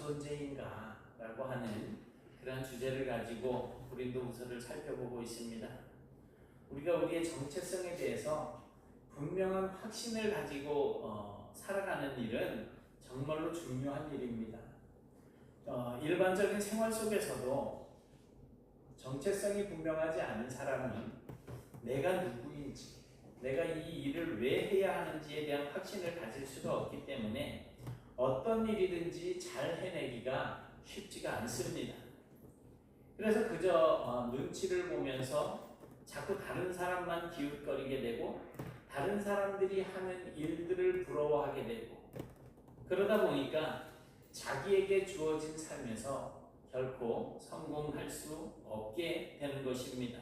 존재인가? 라고 하는 그런 주제를 가지고 고린도후서를 살펴보고 있습니다. 우리가 우리의 정체성에 대해서 분명한 확신을 가지고 살아가는 일은 정말로 중요한 일입니다. 일반적인 생활 속에서도 정체성이 분명하지 않은 사람은 내가 누구인지, 내가 이 일을 왜 해야 하는지에 대한 확신을 가질 수가 없기 때문에 어떤 일이든지 잘 해내기가 쉽지가 않습니다. 그래서 그저 눈치를 보면서 자꾸 다른 사람만 기웃거리게 되고 다른 사람들이 하는 일들을 부러워하게 되고 그러다 보니까 자기에게 주어진 삶에서 결코 성공할 수 없게 되는 것입니다.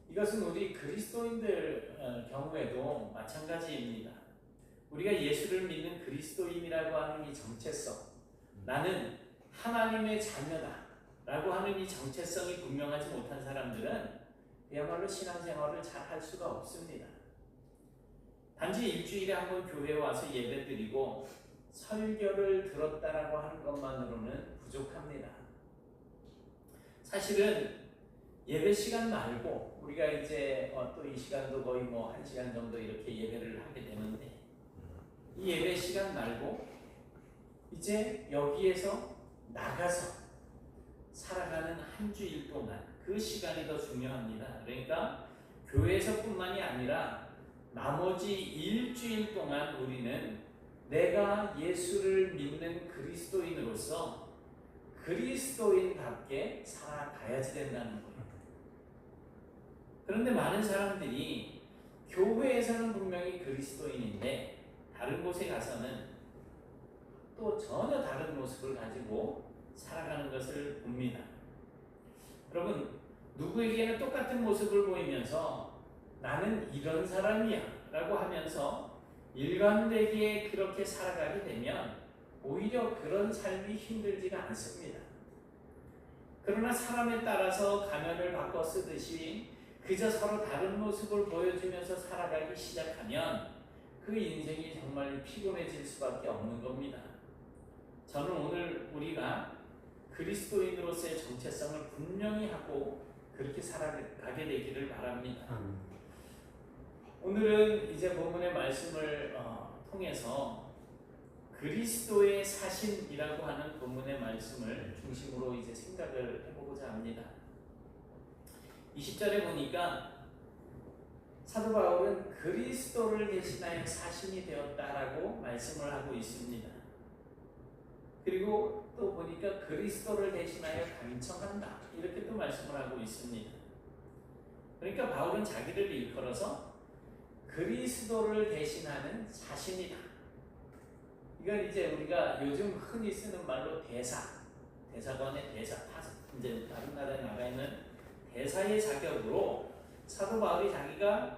이것은 우리 그리스도인들 경우에도 마찬가지입니다. 우리가 예수를 믿는 그리스도인이라고 하는 이 정체성, 나는 하나님의 자녀다 라고 하는 이 정체성이 분명하지 못한 사람들은 그야말로 신앙생활을 잘 할 수가 없습니다. 단지 일주일에 한 번 교회에 와서 예배드리고 설교를 들었다라고 하는 것만으로는 부족합니다. 사실은 예배 시간 말고 우리가 이제 또 이 시간도 거의 1시간 정도 이렇게 예배를 하게 되는데 이 예배 시간 말고 이제 여기에서 나가서 살아가는 한 주일 동안 그 시간이 더 중요합니다. 그러니까 교회에서뿐만이 아니라 나머지 일주일 동안 우리는 내가 예수를 믿는 그리스도인으로서 그리스도인답게 살아가야지 된다는 거예요. 그런데 많은 사람들이 교회에서는 분명히 그리스도인인데 다른 곳에 가서는 또 전혀 다른 모습을 가지고 살아가는 것을 봅니다. 여러분, 누구에게는 똑같은 모습을 보이면서 나는 이런 사람이야 라고 하면서 일관되게 그렇게 살아가게 되면 오히려 그런 삶이 힘들지가 않습니다. 그러나 사람에 따라서 가면을 바꿔 쓰듯이 그저 서로 다른 모습을 보여주면서 살아가기 시작하면 그 인생이 정말 피곤해질 수밖에 없는 겁니다. 저는 오늘 우리가 그리스도인으로서의 정체성을 분명히 하고 그렇게 살아가게 되기를 바랍니다. 오늘은 이제 본문의 말씀을 통해서 그리스도의 사신이라고 하는 본문의 말씀을 중심으로 이제 생각을 해보고자 합니다. 20절에 보니까 사도 바울은 그리스도를 대신하여 사신이 되었다라고 말씀을 하고 있습니다. 그리고 또 보니까 그리스도를 대신하여 간청한다 이렇게 또 말씀을 하고 있습니다. 그러니까 바울은 자기를 일컬어서 그리스도를 대신하는 사신이다. 이건 이제 우리가 요즘 흔히 쓰는 말로 대사관의 대사, 이제 다른 나라에 나가 있는 대사의 자격으로 사도 바울이 자기가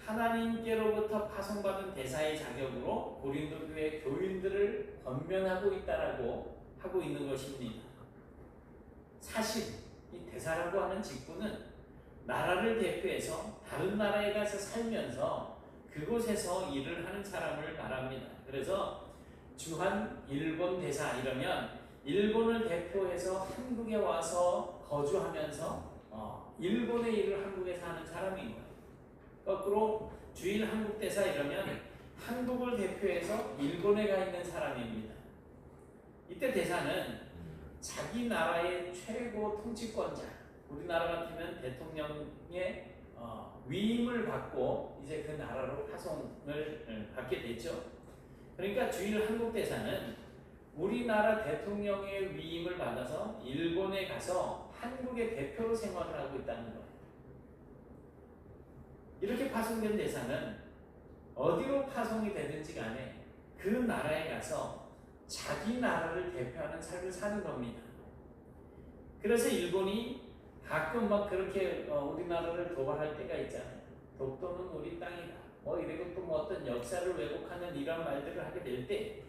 하나님께로부터 파송받은 대사의 자격으로 고린도 교회 교인들을 권면하고 있다라고 하고 있는 것입니다. 사실 이 대사라고 하는 직분은 나라를 대표해서 다른 나라에 가서 살면서 그곳에서 일을 하는 사람을 말합니다. 그래서 주한 일본 대사 이러면 일본을 대표해서 한국에 와서 거주하면서 일본의 일을 한국에서 하는 사람인 거예요. 거꾸로 주일 한국 대사 이러면 한국을 대표해서 일본에 가 있는 사람입니다. 이때 대사는 자기 나라의 최고 통치권자, 우리나라 같으면 대통령의 위임을 받고 이제 그 나라로 파송을 받게 되죠. 그러니까 주일 한국 대사는 우리나라 대통령의 위임을 받아서 일본에 가서 한국의 대표로 생활을 하고 있다는 거예요. 이렇게 파송된 대사는 어디로 파송이 되든지 간에 그 나라에 가서 자기 나라를 대표하는 삶을 사는 겁니다. 그래서 일본이 가끔 막 그렇게 우리나라를 도발할 때가 있잖아요. 독도는 우리 땅이다. 이러고 또 어떤 역사를 왜곡하는 이런 말들을 하게 될 때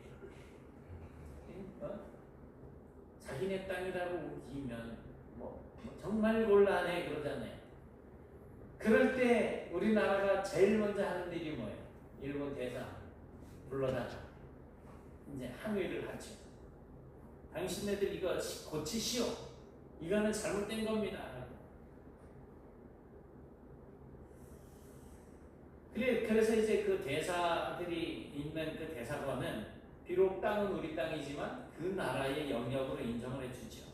자기네 땅이라고 우기면 정말 곤란해 그러잖아요. 그럴 때 우리나라가 제일 먼저 하는 일이 뭐예요? 일본 대사 불러다가 이제 항의를 하죠. 당신네들 이거 고치시오. 이거는 잘못된 겁니다. 그래서 이제 그 대사들이 있는 그 대사관은 비록 땅은 우리 땅이지만 그 나라의 영역으로 인정을 해주죠.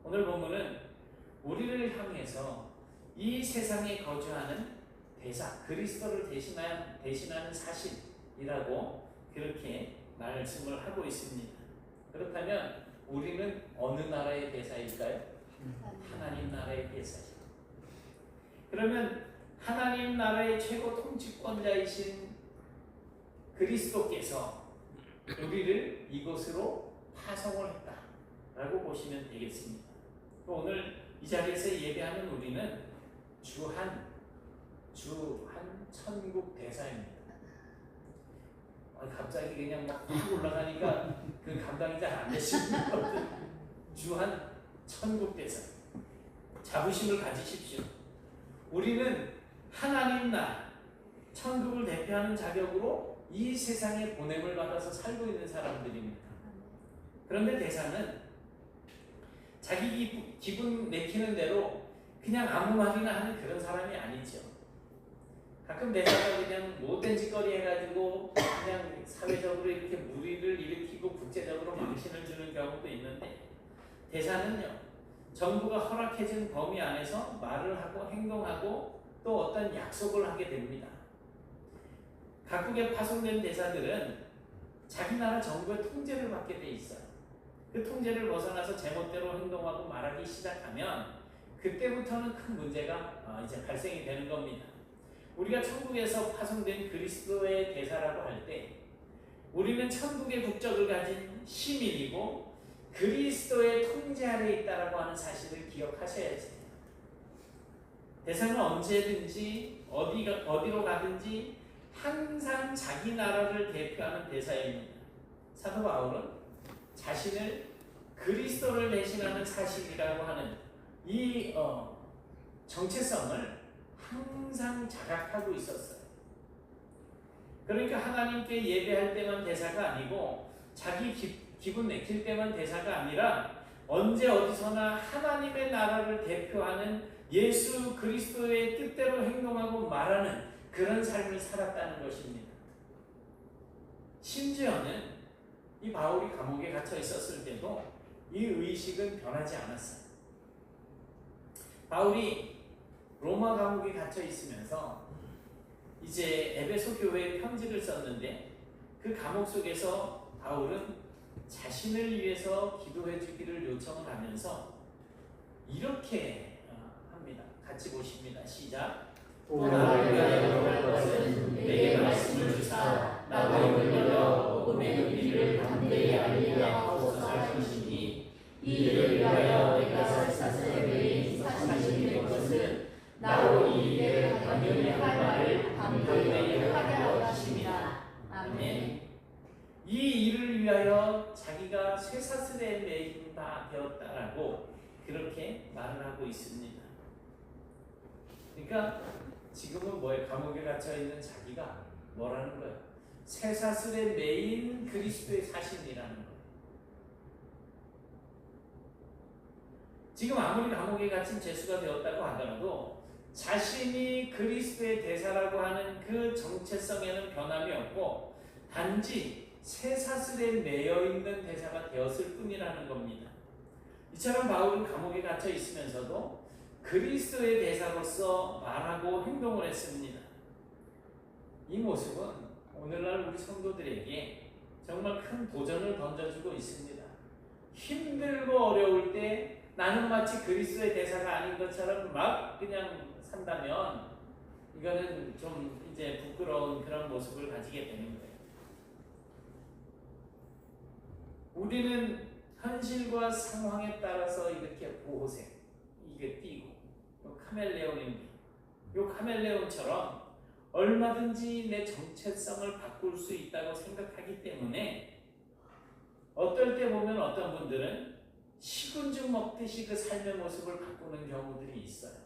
오늘 본문은 우리를 향해서 이 세상에 거주하는 대사, 그리스도를 대신하는 사실이라고 그렇게 말씀을 하고 있습니다. 그렇다면 우리는 어느 나라의 대사일까요? 하나님 나라의 대사죠. 그러면 하나님 나라의 최고 통치권자이신 그리스도께서 우리를 이곳으로 파송을 했다라고 보시면 되겠습니다. 오늘 이 자리에서 예배하는 우리는 주한 천국 대사입니다. 갑자기 그냥 막 올라가니까 그 감당이 잘 안 되시는 것들. 주한 천국 대사. 자부심을 가지십시오. 우리는 하나님 나라, 천국을 대표하는 자격으로 이 세상에 보냄을 받아서 살고 있는 사람들입니다. 그런데 대사는 자기 기분 내키는 대로 그냥 아무 말이나 하는 그런 사람이 아니죠. 가끔 대사가 그냥 못된 짓거리 해가지고 그냥 사회적으로 이렇게 무리를 일으키고 국제적으로 망신을 주는 경우도 있는데, 대사는요, 정부가 허락해준 범위 안에서 말을 하고 행동하고 또 어떤 약속을 하게 됩니다. 각국에 파송된 대사들은 자기 나라 정부의 통제를 받게 돼 있어요. 그 통제를 벗어나서 제멋대로 행동하고 말하기 시작하면 그때부터는 큰 문제가 이제 발생이 되는 겁니다. 우리가 천국에서 파송된 그리스도의 대사라고 할 때 우리는 천국의 국적을 가진 시민이고 그리스도의 통제 아래에 있다라고 하는 사실을 기억하셔야지. 대사는 언제든지 어디로 가든지 항상 자기 나라를 대표하는 대사입니다. 사도 바울은 자신을 그리스도를 대신하는 사실이라고 하는 이 정체성을 항상 자각하고 있었어요. 그러니까 하나님께 예배할 때만 대사가 아니고 자기 기분 내킬 때만 대사가 아니라 언제 어디서나 하나님의 나라를 대표하는 예수 그리스도의 뜻대로 행동하고 말하는 그런 삶을 살았다는 것입니다. 심지어는 이 바울이 감옥에 갇혀 있었을 때도 이 의식은 변하지 않았어요. 바울이 로마 감옥에 갇혀 있으면서 이제 에베소 교회에 편지를 썼는데 그 감옥 속에서 바울은 자신을 위해서 기도해 주기를 요청을 하면서 이렇게 합니다. 같이 보십니다. 시작. 또 나를 위하여 할 것은 내게 말씀을 주사 나로 열려 복음의 의미를 담대히 알리게 하옵소서 하시니 이 일을 위하여 내가 설사스의 외인 사실이 된 것은 나로 이 일을 당연히 할 말을 담대히 하게 하십니다. 아멘. 이 일을 위하여 자기가 쇠사슬에 매인 바 되었다라고 그렇게 말을 하고 있습니다. 그러니까 지금은 뭐에 감옥에 갇혀 있는 자기가 뭐라는 거예요? 쇠사슬에 매인 그리스도의 사신이라는 거예요. 지금 아무리 감옥에 갇힌 죄수가 되었다고 하더라도 자신이 그리스도의 대사라고 하는 그 정체성에는 변함이 없고 단지 쇠사슬에 매여 있는 대사가 되었을 뿐이라는 겁니다. 이처럼 바울은 감옥에 갇혀 있으면서도 그리스도의 대사로서 말하고 행동을 했습니다. 이 모습은 오늘날 우리 성도들에게 정말 큰 도전을 던져주고 있습니다. 힘들고 어려울 때 나는 마치 그리스도의 대사가 아닌 것처럼 막 그냥 산다면 이거는 좀 이제 부끄러운 그런 모습을 가지게 되는 거예요. 우리는 현실과 상황에 따라서 이렇게 보호색 이게 띄고 카멜레온입니다. 이 카멜레온처럼 얼마든지 내 정체성을 바꿀 수 있다고 생각하기 때문에 어떨 때 보면 어떤 분들은 식은죽 먹듯이 그 삶의 모습을 바꾸는 경우들이 있어요.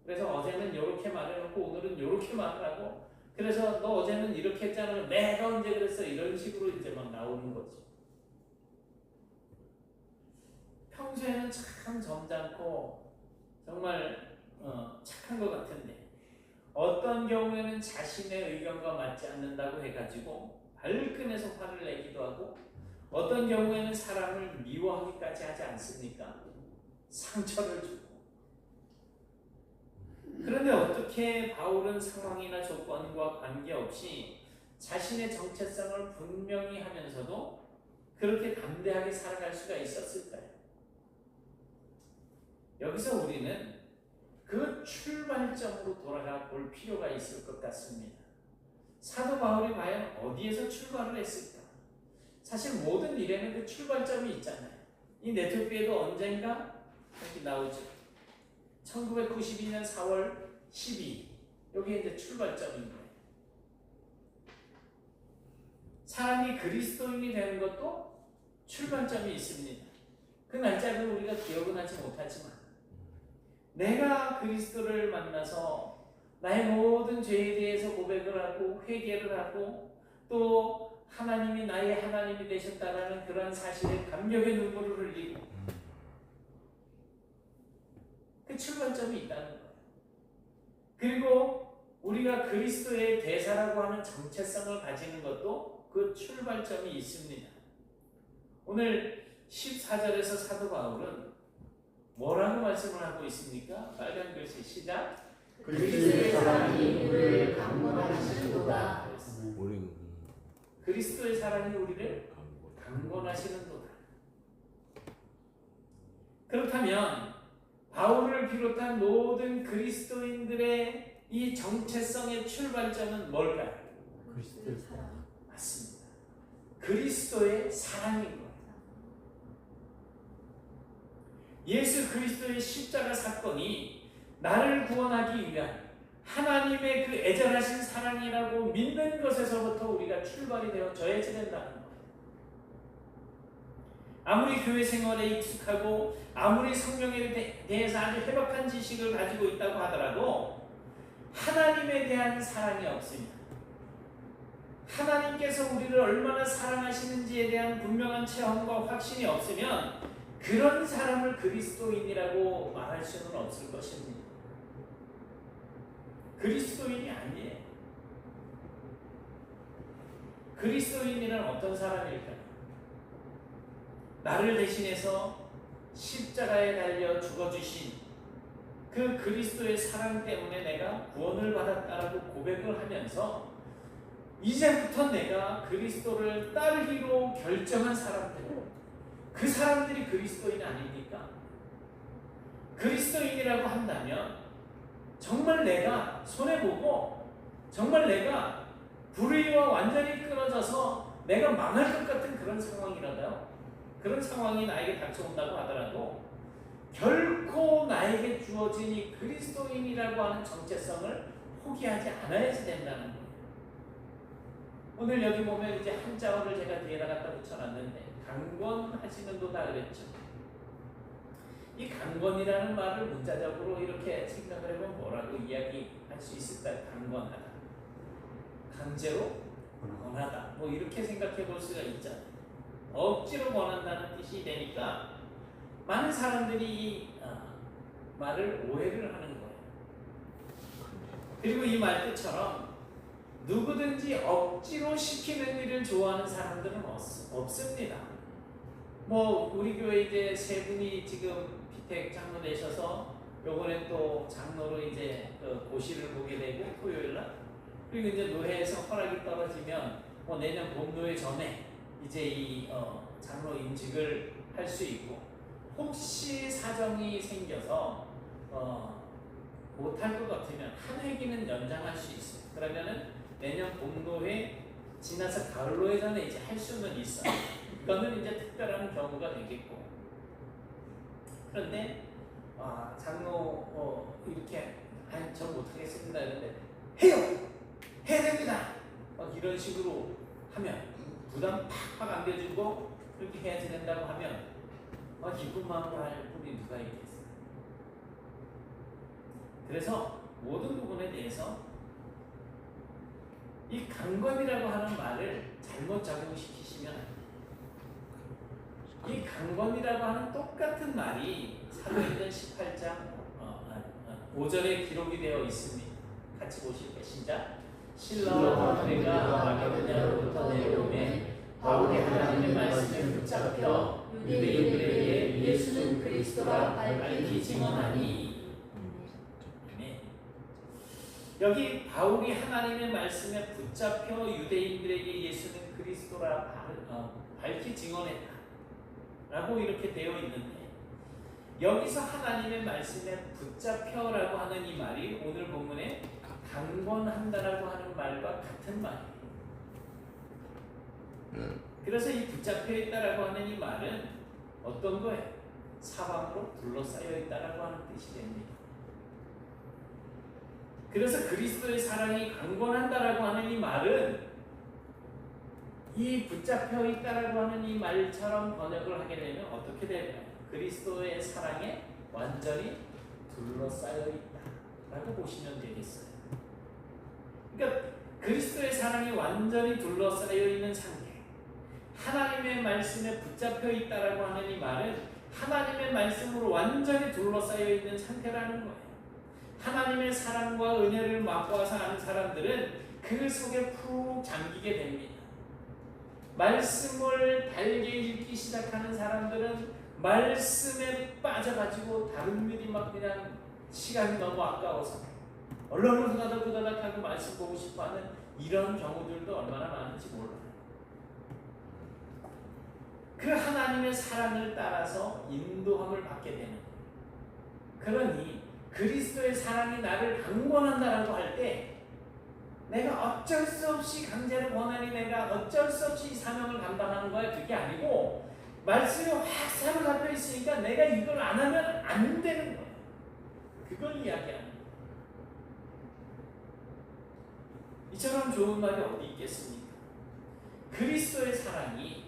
그래서 어제는 이렇게 말해놓고 오늘은 이렇게 말하고 그래서 너 어제는 이렇게 했잖아. 내가 언제 그랬어? 이런 식으로 이제 막 나오는 거지. 평소에는 참 점잖고 정말 착한 것 같은데 어떤 경우에는 자신의 의견과 맞지 않는다고 해가지고 발끈해서 화를 내기도 하고 어떤 경우에는 사람을 미워하기까지 하지 않습니까? 상처를 주고. 그런데 어떻게 바울은 상황이나 조건과 관계없이 자신의 정체성을 분명히 하면서도 그렇게 담대하게 살아갈 수가 있었을까요? 여기서 우리는 그 출발점으로 돌아가 볼 필요가 있을 것 같습니다. 사도 바울이 과연 어디에서 출발을 했을까? 사실 모든 일에는 그 출발점이 있잖아요. 이 네토피에도 언젠가 여기 나오죠. 1992년 4월 12일 여기 이제 출발점인 거예요. 사람이 그리스도인이 되는 것도 출발점이 있습니다. 그 날짜를 우리가 기억은 하지 못하지만 내가 그리스도를 만나서 나의 모든 죄에 대해서 고백을 하고 회개를 하고 또 하나님이 나의 하나님이 되셨다라는 그런 사실에 감격의 눈물을 흘리고 그 출발점이 있다는 거예요. 그리고 우리가 그리스도의 대사라고 하는 정체성을 가지는 것도 그 출발점이 있습니다. 오늘 14절에서 사도 바울은 뭐라고 말씀을 하고 있습니까? 빨간 글씨 시작. 그리스도의 사랑이 우리를 강권하시는도다. 그리스도의 사랑이 우리를 강권하시는도다. 그렇다면 바울을 비롯한 모든 그리스도인들의 이 정체성의 출발점은 뭘까요? 그리스도의 사랑. 맞습니다. 그리스도의 사랑인 거예요. 예수 그리스도의 십자가 사건이 나를 구원하기 위한 하나님의 그 애절하신 사랑이라고 믿는 것에서부터 우리가 출발이 되어져야 된다는 거예요. 아무리 교회 생활에 익숙하고 아무리 성경에 대해서 아주 해박한 지식을 가지고 있다고 하더라도 하나님에 대한 사랑이 없습니다. 하나님께서 우리를 얼마나 사랑하시는지에 대한 분명한 체험과 확신이 없으면 그런 사람을 그리스도인이라고 말할 수는 없을 것입니다. 그리스도인이 아니에요. 그리스도인이란 어떤 사람일까요? 나를 대신해서 십자가에 달려 죽어주신 그 그리스도의 사랑 때문에 내가 구원을 받았다라고 고백을 하면서 이제부터 내가 그리스도를 따르기로 결정한 사람들, 그 사람들이 그리스도인 아닙니까? 그리스도인이라고 한다면 정말 내가 손해보고 정말 내가 불의와 완전히 끊어져서 내가 망할 것 같은 그런 상황이라도요. 그런 상황이 나에게 닥쳐온다고 하더라도 결코 나에게 주어진 이 그리스도인이라고 하는 정체성을 포기하지 않아야지 된다는 거예요. 오늘 여기 보면 이제 한자어를 제가 뒤에다 갖다 붙여놨는데 강권하시는도다 그랬죠. 이 강권이라는 말을 문자적으로 이렇게 생각을 해보면 뭐라고 이야기할 수 있을까요? 강권하다, 강제로 권하다, 뭐 이렇게 생각해 볼 수가 있잖아요. 억지로 권한다는 뜻이 되니까 많은 사람들이 이 말을 오해를 하는 거예요. 그리고 이 말 뜻처럼 누구든지 억지로 시키는 일을 좋아하는 사람들은 없습니다. 뭐 우리 교회 이제 세 분이 지금 피택 장로 되셔서 요번에 또 장로로 이제 그 고시를 보게 되고 토요일날 그리고 이제 노회에서 허락이 떨어지면 뭐 내년 봄노회 전에 이제 이 장로 임직을 할 수 있고 혹시 사정이 생겨서 못할 것 같으면 한 회기는 연장할 수 있어요. 그러면은 내년 봄노회 지나서 가을노회 전에 이제 할 수는 있어요. 이거는 이제 특별한 경우가 되겠고 그런데 장로 이렇게 아니 전 못하겠습니다 이런데 해요! 해야 됩니다! 막 이런 식으로 하면 부담 팍팍 안겨주고 그렇게 해야지 된다고 하면 기쁜 마음으로 할 분이 누가 있겠어요. 그래서 모든 부분에 대해서 이 강권이라고 하는 말을 잘못 적용시키시면 이 강건이라고 하는 똑같은 말이 사도행전 18장 5절에 기록이 되어 있습니다. 같이 보실게요. 시작. 실로와 내가 마게도냐로부터 내려오매 바울이 하나님의 말씀에 붙잡혀 유대인들에게 예수는 그리스도라 밝히 증언하니. 네. 여기 바울이 하나님의 말씀에 붙잡혀 유대인들에게 예수는 그리스도라 밝히 증언했다 라고 이렇게 되어 있는데, 여기서 하나님의 말씀에 붙잡혀라고 하는 이 말이 오늘 본문에 강권한다라고 하는 말과 같은 말이에요. 그래서 이 붙잡혀 있다라고 하는 이 말은 어떤 거예요? 사방으로 둘러싸여 있다라고 하는 뜻이 됩니다. 그래서 그리스도의 사랑이 강권한다라고 하는 이 말은 이 붙잡혀 있다라고 하는 이 말처럼 번역을 하게 되면 어떻게 될까요? 그리스도의 사랑에 완전히 둘러싸여 있다라고 보시면 되겠어요. 그러니까 그리스도의 사랑이 완전히 둘러싸여 있는 상태, 하나님의 말씀에 붙잡혀 있다라고 하는 이 말은 하나님의 말씀으로 완전히 둘러싸여 있는 상태라는 거예요. 하나님의 사랑과 은혜를 맛보아서 아는 사람들은 그 속에 푹 잠기게 됩니다. 말씀을 달게 읽기 시작하는 사람들은 말씀에 빠져가지고 다른 일이 막 그냥 시간이 너무 아까워서 얼른 후다닥 하고 말씀 보고 싶어하는 이런 경우들도 얼마나 많은지 몰라요. 그 하나님의 사랑을 따라서 인도함을 받게 되는 거예요. 그러니 그리스도의 사랑이 나를 강권한다라고 할 때 내가 어쩔 수 없이 강제로 권하니 내가 어쩔 수 없이 이 사명을 감당하는 거야, 그게 아니고 말씀이 확 사로잡혀 있으니까 내가 이걸 안 하면 안 되는 거야. 그걸 이야기하는 거야. 이처럼 좋은 말이 어디 있겠습니까? 그리스도의 사랑이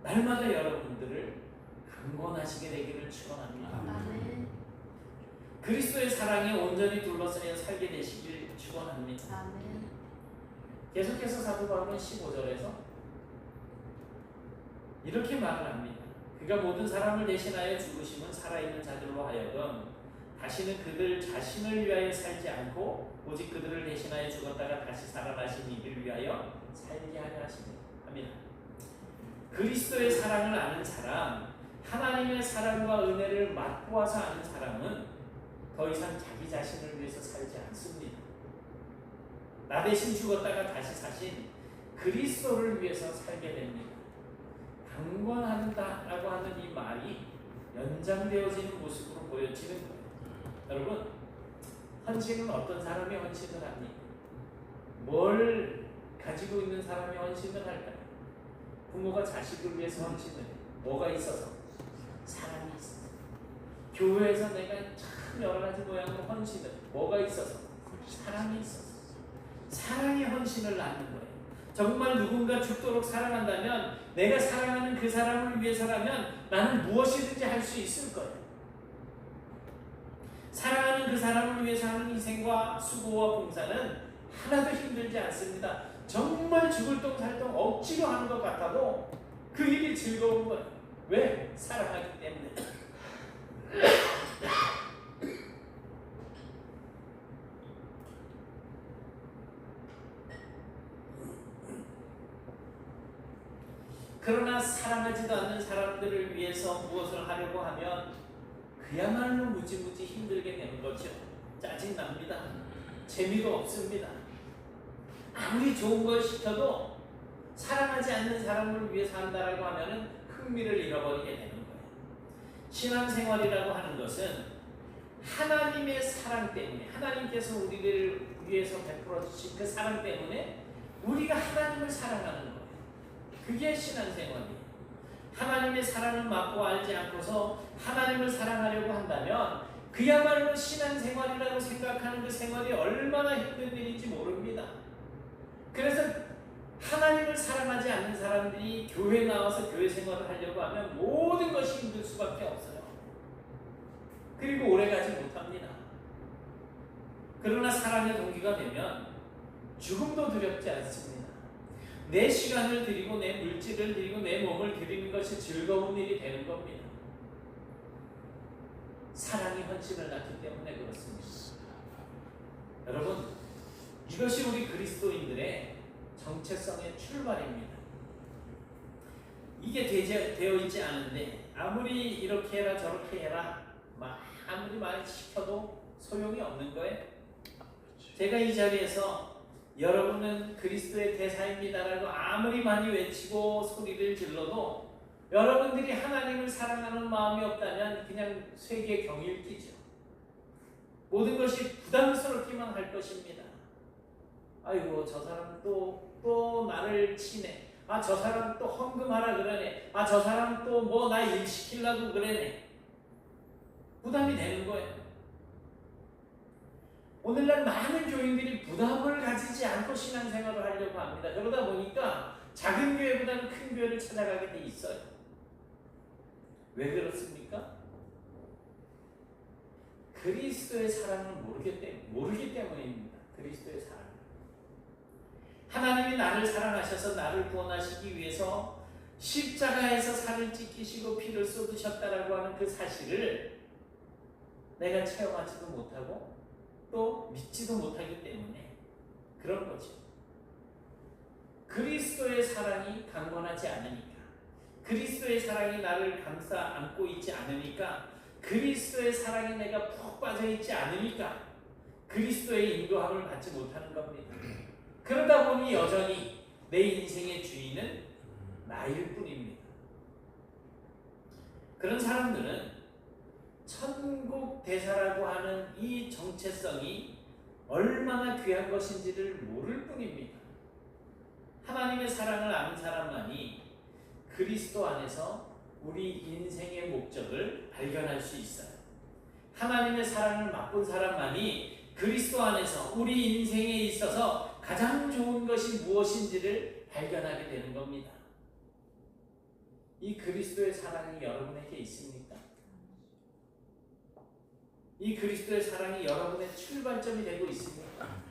날마다 여러분들을 강권하시게 되기를 축원합니다. 아멘. 그리스도의 사랑에 온전히 둘러싸여 살게 되시길 축원합니다. 아멘. 계속해서 사도 바울은 15절에서 이렇게 말을 합니다. 그가 모든 사람을 대신하여 죽으심은 살아있는 자들로 하여금 다시는 그들 자신을 위하여 살지 않고 오직 그들을 대신하여 죽었다가 다시 살아나신 이를 위하여 살게 하려 하십니다. 그리스도의 사랑을 아는 사람, 하나님의 사랑과 은혜를 맛보아서 아는 사람은 더 이상 자기 자신을 위해서 살지 않습니다. 나 대신 죽었다가 다시 사신 그리스도를 위해서 살게 됩니다. 강권한다라고 하는 이 말이 연장되어지는 모습으로 보여지는 거예요. 여러분, 헌신은 어떤 사람이 헌신을 합니까? 뭘 가지고 있는 사람이 헌신을 할까요? 부모가 자식을 위해서 헌신을 해요. 뭐가 있어서? 사랑이 있어서. 교회에서 내가 참 여러 가지 모양으로 헌신을 해요. 뭐가 있어서? 사랑이 있어서. 사랑의 헌신을 낳는 거예요. 정말 누군가 죽도록 사랑한다면 내가 사랑하는 그 사람을 위해서라면 나는 무엇이든지 할 수 있을 거예요. 사랑하는 그 사람을 위해서 하는 희생과 수고와 봉사는 하나도 힘들지 않습니다. 정말 죽을 똥 살 똥 억지로 하는 것 같아도 그 일이 즐거운 거예요. 왜? 사랑하기 때문에. 그러나 사랑하지도 않는 사람들을 위해서 무엇을 하려고 하면 그야말로 무지무지 힘들게 되는 거죠. 짜증납니다. 재미도 없습니다. 아무리 좋은 걸 시켜도 사랑하지 않는 사람을 위해서 한다라고 하면은 흥미를 잃어버리게 되는 거예요. 신앙생활이라고 하는 것은 하나님의 사랑 때문에, 하나님께서 우리를 위해서 베풀어 주신 그 사랑 때문에 우리가 하나님을 사랑하는 거예요. 그게 신앙생활이에요. 하나님의 사랑을 맛보고 알지 않고서 하나님을 사랑하려고 한다면 그야말로 신앙생활이라고 생각하는 그 생활이 얼마나 힘든 일인지 모릅니다. 그래서 하나님을 사랑하지 않는 사람들이 교회 나와서 교회 생활을 하려고 하면 모든 것이 힘들 수밖에 없어요. 그리고 오래가지 못합니다. 그러나 사랑의 동기가 되면 죽음도 두렵지 않습니다. 내 시간을 드리고 내 물질을 드리고 내 몸을 드리는 것이 즐거운 일이 되는 겁니다. 사랑이 헌신을 낳기 때문에 그렇습니다. 여러분, 이것이 우리 그리스도인들의 정체성의 출발입니다. 이게 되어 있지 않은데 아무리 이렇게 해라 저렇게 해라 아무리 말 시켜도 소용이 없는 거예요. 제가 이 자리에서 여러분은 그리스도의 대사입니다라고 아무리 많이 외치고 소리를 질러도 여러분들이 하나님을 사랑하는 마음이 없다면 그냥 쇠기의 경일기죠. 모든 것이 부담스럽기만 할 것입니다. 아이고 저 사람 또 나를 치네. 저 사람 또 헌금하라 그러네. 저 사람 또 뭐 나 일 시키려고 그러네. 부담이 되는 거예요. 오늘날 많은 교인들이 부담을 가지지 않고 신앙생활을 하려고 합니다. 그러다 보니까 작은 교회보다는 큰 교회를 찾아가게 돼 있어요. 왜 그렇습니까? 그리스도의 사랑을 모르기 때문입니다. 그리스도의 사랑. 하나님이 나를 사랑하셔서 나를 구원하시기 위해서 십자가에서 살을 찢기시고 피를 쏟으셨다라고 하는 그 사실을 내가 체험하지도 못하고 또 믿지도 못하기 때문에 그런 거죠. 그리스도의 사랑이 강건하지 않으니까, 그리스도의 사랑이 나를 감싸 안고 있지 않으니까, 그리스도의 사랑에 내가 푹 빠져 있지 않으니까 그리스도의 인도함을 받지 못하는 겁니다. 그러다 보니 여전히 내 인생의 주인은 나일 뿐입니다. 그런 사람들은 천국 대사라고 하는 이 정체성이 얼마나 귀한 것인지를 모를 뿐입니다. 하나님의 사랑을 아는 사람만이 그리스도 안에서 우리 인생의 목적을 발견할 수 있어요. 하나님의 사랑을 맛본 사람만이 그리스도 안에서 우리 인생에 있어서 가장 좋은 것이 무엇인지를 발견하게 되는 겁니다. 이 그리스도의 사랑이 여러분에게 있습니까? 이 그리스도의 사랑이 여러분의 출발점이 되고 있습니까?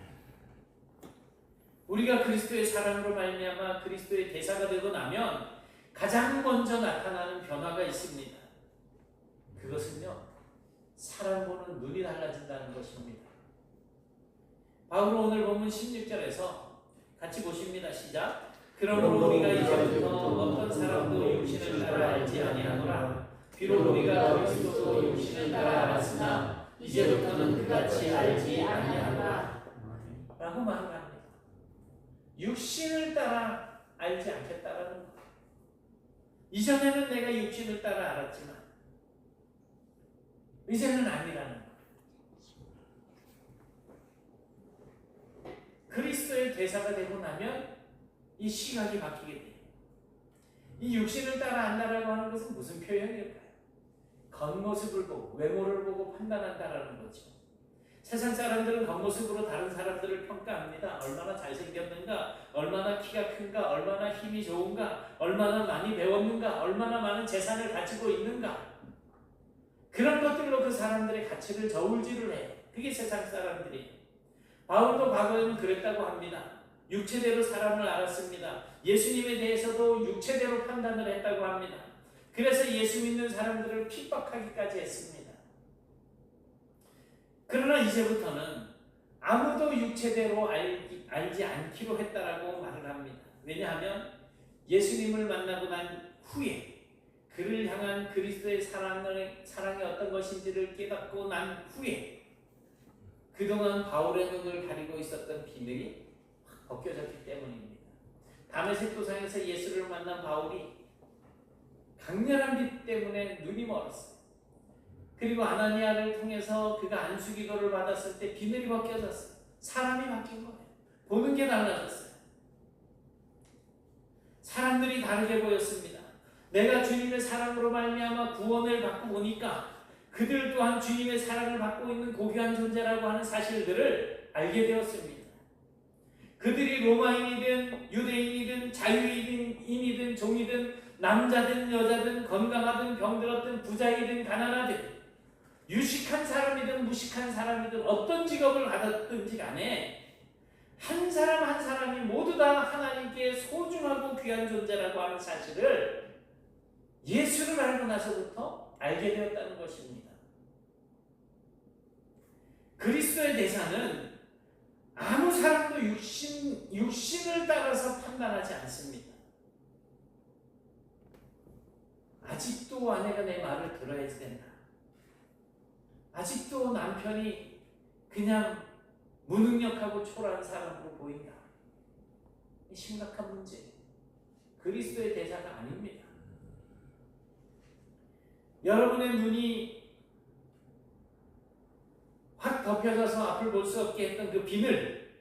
우리가 그리스도의 사랑으로 말미암아 그리스도의 대사가 되고 나면 가장 먼저 나타나는 변화가 있습니다. 그것은요, 사람 보는 눈이 달라진다는 것입니다. 바울은 오늘 본문 16절에서 같이 보십니다. 시작. 그러므로 우리가 이제부터 어떤 사람도 육신을 따라 알지 아니하노라. 비록 우리가 그리스도도 육신을 따라 알았으나 이제부터는 그같이 알지 아니하노라 라고 말합니다. 육신을 따라 알지 않겠다라는 것. 이전에는 내가 육신을 따라 알았지만 이제는 아니라는 것. 그리스도의 대사가 되고 나면 이 시각이 바뀌게 돼요. 이 육신을 따라 안다라고 하는 것은 무슨 표현일까요? 겉모습을 보고 외모를 보고 판단한다라는 거죠. 세상 사람들은 겉모습으로 다른 사람들을 평가합니다. 얼마나 잘생겼는가, 얼마나 키가 큰가, 얼마나 힘이 좋은가, 얼마나 많이 배웠는가, 얼마나 많은 재산을 가지고 있는가. 그런 것들로 그 사람들의 가치를 저울질을 해요. 그게 세상 사람들이에요. 바울도 과거에는 그랬다고 합니다. 육체대로 사람을 알았습니다. 예수님에 대해서도 육체대로 판단을 했다고 합니다. 그래서 예수 믿는 사람들을 핍박하기까지 했습니다. 그러나 이제부터는 아무도 육체대로 알지 않기로 했다라고 말을 합니다. 왜냐하면 예수님을 만나고 난 후에 그를 향한 그리스도의 사랑이 어떤 것인지를 깨닫고 난 후에 그동안 바울의 눈을 가리고 있었던 비늘이 벗겨졌기 때문입니다. 다메섹 도상에서 예수를 만난 바울이 강렬한 빛 때문에 눈이 멀었어요. 그리고 아나니아를 통해서 그가 안수기도를 받았을 때 비늘이 벗겨졌어요. 사람이 바뀐 거예요. 보는 게 달라졌어요. 사람들이 다르게 보였습니다. 내가 주님의 사랑으로 말미암아 구원을 받고 오니까 그들 또한 주님의 사랑을 받고 있는 고귀한 존재라고 하는 사실들을 알게 되었습니다. 그들이 로마인이든 유대인이든 자유인이든 종이든 남자든 여자든 건강하든 병들었든 부자이든 가난하든 유식한 사람이든 무식한 사람이든 어떤 직업을 가졌든지 간에 한 사람 한 사람이 모두 다 하나님께 소중하고 귀한 존재라고 하는 사실을 예수를 알고 나서부터 알게 되었다는 것입니다. 그리스도의 대사는 아무 사람도 육신을 따라서 판단하지 않습니다. 아직도 아내가 내 말을 들어야지 된다. 아직도 남편이 그냥 무능력하고 초라한 사람으로 보인다. 심각한 문제. 그리스도의 대사가 아닙니다. 여러분의 눈이 확 덮여져서 앞을 볼 수 없게 했던 그 비늘,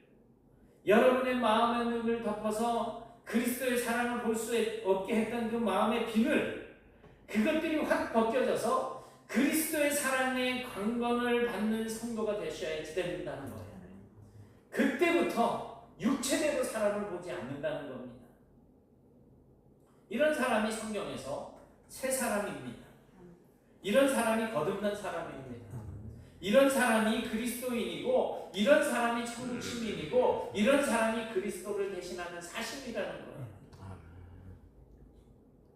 여러분의 마음의 눈을 덮어서 그리스도의 사랑을 볼 수 없게 했던 그 마음의 비늘, 그것들이 확 벗겨져서 그리스도의 사랑의 강건을 받는 성도가 되셔야지 된다는 거예요. 그때부터 육체대로 사람을 보지 않는다는 겁니다. 이런 사람이 성경에서 새 사람입니다. 이런 사람이 거듭난 사람입니다. 이런 사람이 그리스도인이고, 이런 사람이 천국 시민이고, 이런 사람이 그리스도를 대신하는 사심이라는 거예요.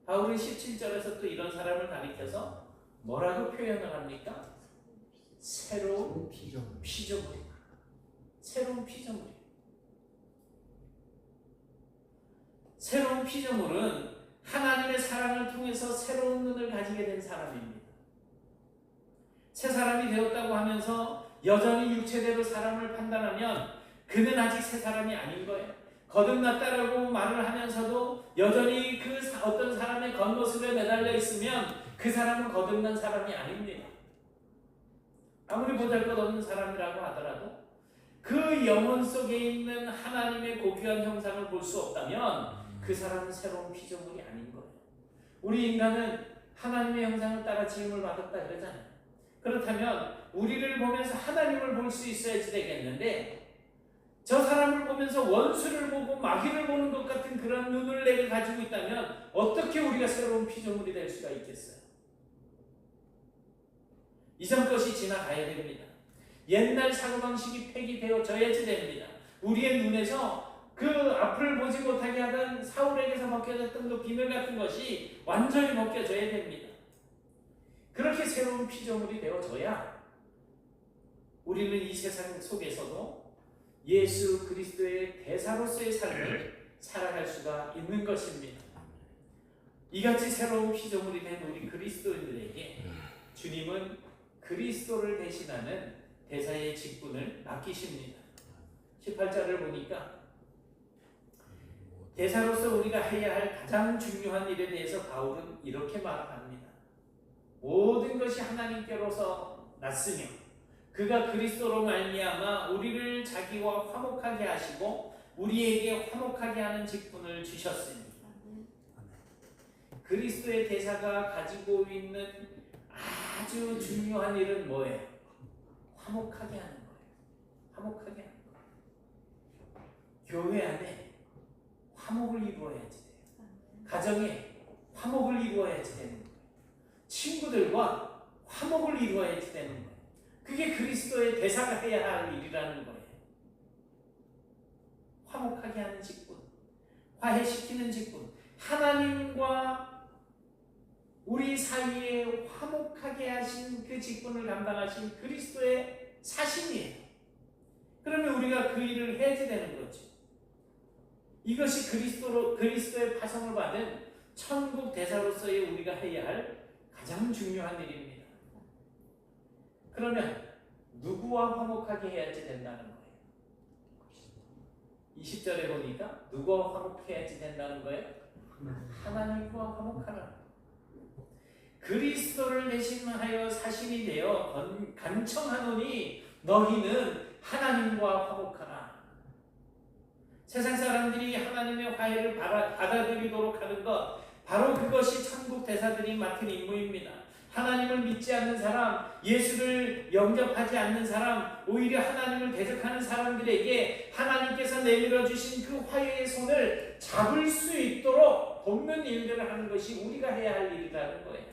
바울은 17절에서 또 이런 사람을 가리켜서 뭐라고 표현을 합니까? 새로운 피조물. 새로운 피조물. 새로운 피조물은 하나님의 사랑을 통해서 새로운 눈을 가지게 된 사람입니다. 새 사람이 되었다고 하면서 여전히 육체대로 사람을 판단하면 그는 아직 새 사람이 아닌 거예요. 거듭났다라고 말을 하면서도 여전히 그 어떤 사람의 겉모습에 매달려 있으면 그 사람은 거듭난 사람이 아닙니다. 아무리 보잘것없는 사람이라고 하더라도 그 영혼 속에 있는 하나님의 고귀한 형상을 볼 수 없다면 그 사람은 새로운 피조물이 아닌 거예요. 우리 인간은 하나님의 형상을 따라 지음을 받았다 그러잖아요. 그렇다면 우리를 보면서 하나님을 볼 수 있어야지 되겠는데, 저 사람을 보면서 원수를 보고 마귀를 보는 것 같은 그런 눈을 내가 가지고 있다면 어떻게 우리가 새로운 피조물이 될 수가 있겠어요? 이전 것이 지나가야 됩니다. 옛날 사고방식이 폐기되어져야지 됩니다. 우리의 눈에서 그 앞을 보지 못하게 하던 사울에게서 벗겨졌던 그 비늘 같은 것이 완전히 벗겨져야 됩니다. 그렇게 새로운 피조물이 되어져야 우리는 이 세상 속에서도 예수 그리스도의 대사로서의 삶을 살아갈 수가 있는 것입니다. 이같이 새로운 피조물이 된 우리 그리스도인들에게 주님은 그리스도를 대신하는 대사의 직분을 맡기십니다. 18절을 보니까 대사로서 우리가 해야 할 가장 중요한 일에 대해서 바울은 이렇게 말합니다. 모든 것이 하나님께로서 났으며 그가 그리스도로 말미암아 우리를 자기와 화목하게 하시고 우리에게 화목하게 하는 직분을 주셨으니, 그리스도의 대사가 가지고 있는 아주 중요한 일은 뭐예요? 화목하게 하는 거예요. 화목하게 하는 거예요. 교회 안에 화목을 이루어야지 돼요. 가정에 화목을 이루어야지 되는 거예요. 친구들과 화목을 이루어야지 되는 거예요. 그게 그리스도의 대사가 해야 할 일이라는 거예요. 화목하게 하는 직분, 화해시키는 직분, 하나님과 우리 사이에 화목하게 하신 그 직분을 감당하신 그리스도의 사심이에요. 그러면 우리가 그 일을 해야지 되는 거죠. 이것이 그리스도의 파송을 받은 천국 대사로서의 우리가 해야 할 가장 중요한 일입니다. 그러면 누구와 화목하게 해야지 된다는 거예요? 20절에 보니까 누구와 화목해야지 된다는 거예요? 하나님과 화목하라. 그리스도를 대신하여 사신이 되어 간청하노니 너희는 하나님과 화목하라. 세상 사람들이 하나님의 화해를 받아들이도록 하는 것, 바로 그것이 천국 대사들이 맡은 임무입니다. 하나님을 믿지 않는 사람, 예수를 영접하지 않는 사람, 오히려 하나님을 대적하는 사람들에게 하나님께서 내밀어 주신 그 화해의 손을 잡을 수 있도록 돕는 일들을 하는 것이 우리가 해야 할 일이라는 거예요.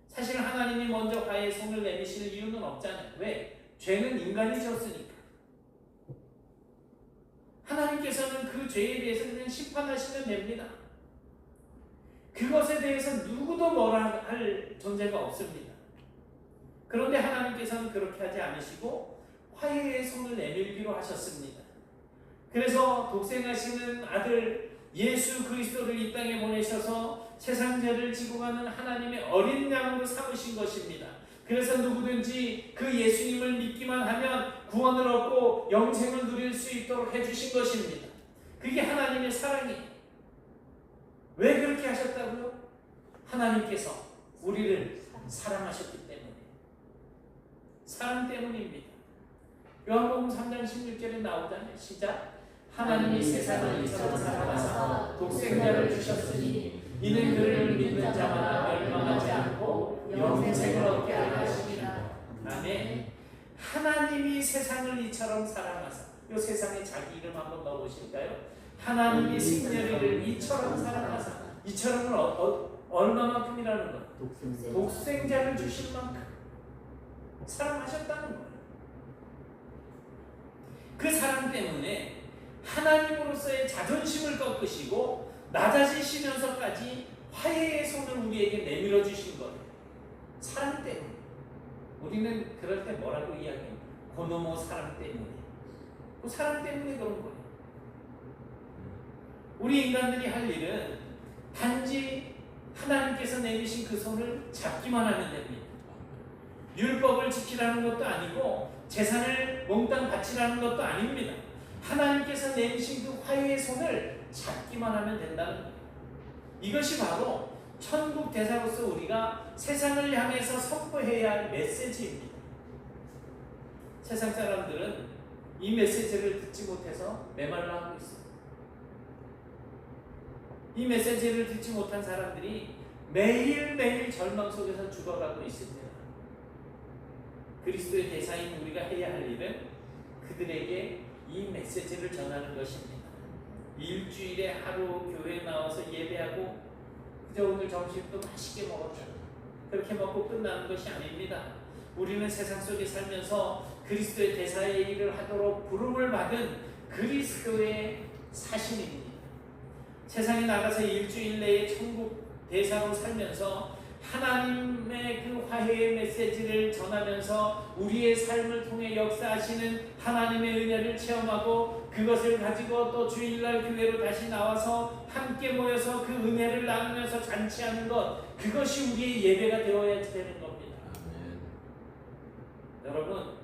사실 하나님이 먼저 화해의 손을 내미실 이유는 없잖아요. 왜? 죄는 인간이 지었으니까. 죄에 대해서 그냥 심판하시면 됩니다. 그것에 대해서 누구도 뭐라 할 존재가 없습니다. 그런데 하나님께서는 그렇게 하지 않으시고 화해의 손을 내밀기로 하셨습니다. 그래서 독생하시는 아들 예수 그리스도를 이 땅에 보내셔서 세상 죄를 지고 가는 하나님의 어린 양으로 삼으신 것입니다. 그래서 누구든지 그 예수님을 믿기만 하면 구원을 얻고 영생을 누릴 수 있도록 해주신 것입니다. 그게 하나님의 사랑이에요. 왜 그렇게 하셨다고요? 하나님께서 우리를 사랑하셨기 때문에, 사랑 때문입니다. 요한복음 3장 16절에 나오잖아요. 시작. 하나님이 세상을 이처럼 사랑하사 독생자를 주셨으니 이는 그를 믿는 자마다 멸망하지 않고 영생을 얻게 하려 하심이라. 아멘. 하나님이 세상을 이처럼 사랑하사, 이 세상에 자기 이름 한번 넣어보실까요? 하나님이 생년이를 이처럼 사랑하사, 이처럼은 얼마만큼이라는 것? 독생자를 주실 만큼 사랑하셨다는 거예요. 그 사랑 때문에 하나님으로서의 자존심을 꺾으시고 낮아지시면서까지 화해의 손을 우리에게 내밀어 주신 거예요. 사랑 때문에. 우리는 그럴 때 뭐라고 이야기해요? 고노모 사랑 때문에. 그 사랑 때문에 그런 거예요. 우리 인간들이 할 일은 단지 하나님께서 내미신 그 손을 잡기만 하면 됩니다. 율법을 지키라는 것도 아니고 재산을 몽땅 바치라는 것도 아닙니다. 하나님께서 내미신 그 화해의 손을 잡기만 하면 된다는 거예요. 이것이 바로 천국 대사로서 우리가 세상을 향해서 선포해야 할 메시지입니다. 세상 사람들은 이 메시지를 듣지 못해서 메말라 하고 있어요. 이 메시지를 듣지 못한 사람들이 매일매일 절망 속에서 죽어가고 있습니다. 그리스도의 대사인 우리가 해야 할 일은 그들에게 이 메시지를 전하는 것입니다. 일주일에 하루 교회에 나와서 예배하고 그저 오늘 점심도 맛있게 먹었잖아, 그렇게 먹고 끝나는 것이 아닙니다. 우리는 세상 속에 살면서 그리스도의 대사의 일을 하도록 부름을 받은 그리스도의 사신입니다. 세상에 나가서 일주일 내에 천국 대사로 살면서 하나님의 그 화해의 메시지를 전하면서 우리의 삶을 통해 역사하시는 하나님의 은혜를 체험하고 그것을 가지고 또 주일날 교회로 다시 나와서 함께 모여서 그 은혜를 나누면서 잔치하는 것, 그것이 우리의 예배가 되어야 되는 겁니다. 여러분,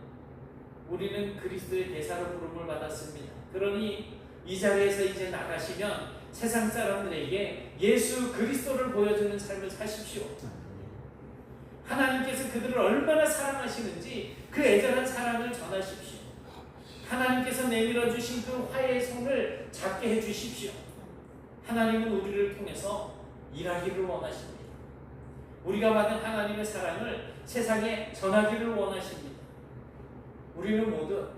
우리는 그리스도의 대사로 부름을 받았습니다. 그러니 이 자리에서 이제 나가시면 세상 사람들에게 예수 그리스도를 보여주는 삶을 사십시오. 하나님께서 그들을 얼마나 사랑하시는지 그 애절한 사랑을 전하십시오. 하나님께서 내밀어 주신 그 화해의 손을 잡게 해 주십시오. 하나님은 우리를 통해서 일하기를 원하십니다. 우리가 받은 하나님의 사랑을 세상에 전하기를 원하십니다. 우리는 모두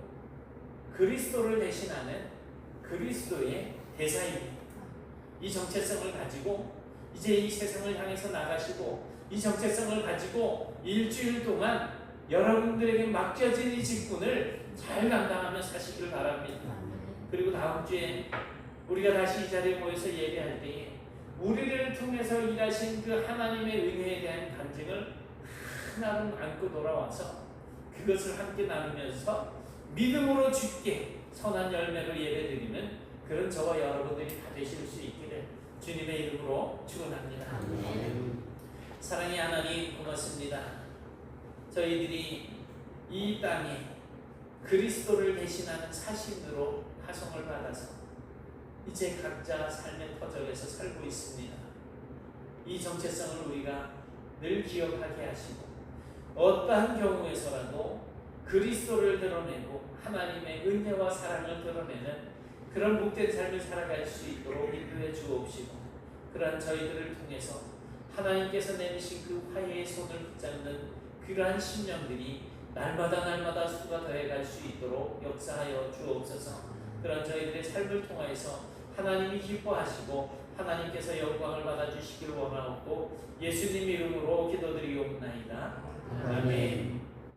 그리스도를 대신하는 그리스도의 대사입니다. 이 정체성을 가지고 이제 이 세상을 향해서 나가시고 이 정체성을 가지고 일주일 동안 여러분들에게 맡겨진 이 직분을 잘 감당하며 사시기를 바랍니다. 그리고 다음 주에 우리가 다시 이 자리에 모여서 예배할 때에 우리를 통해서 일하신 그 하나님의 은혜에 대한 간증을 하나로 안고 돌아와서 그것을 함께 나누면서 믿음으로 주께 선한 열매로 예배드리는 그런 저와 여러분들이 다 되실 수 있기를 주님의 이름으로 축원합니다. 사랑의 하나님, 고맙습니다. 저희들이 이 땅에 그리스도를 대신하는 사신으로 파송을 받아서 이제 각자 삶의 터전에서 살고 있습니다. 이 정체성을 우리가 늘 기억하게 하시고 어떠한 경우에서라도 그리스도를 드러내고 하나님의 은혜와 사랑을 드러내는 그런 복된 삶을 살아갈 수 있도록 인도해 주옵시고 그러한 저희들을 통해서 하나님께서 내미신 그 화해의 손을 붙잡는 그러한 심령들이 날마다 수가 더해갈 수 있도록 역사하여 주옵소서. 그런 저희들의 삶을 통하여서 하나님이 기뻐하시고 하나님께서 영광을 받아주시길 원하옵고 예수님 이름으로 기도드리옵나이다. 아멘.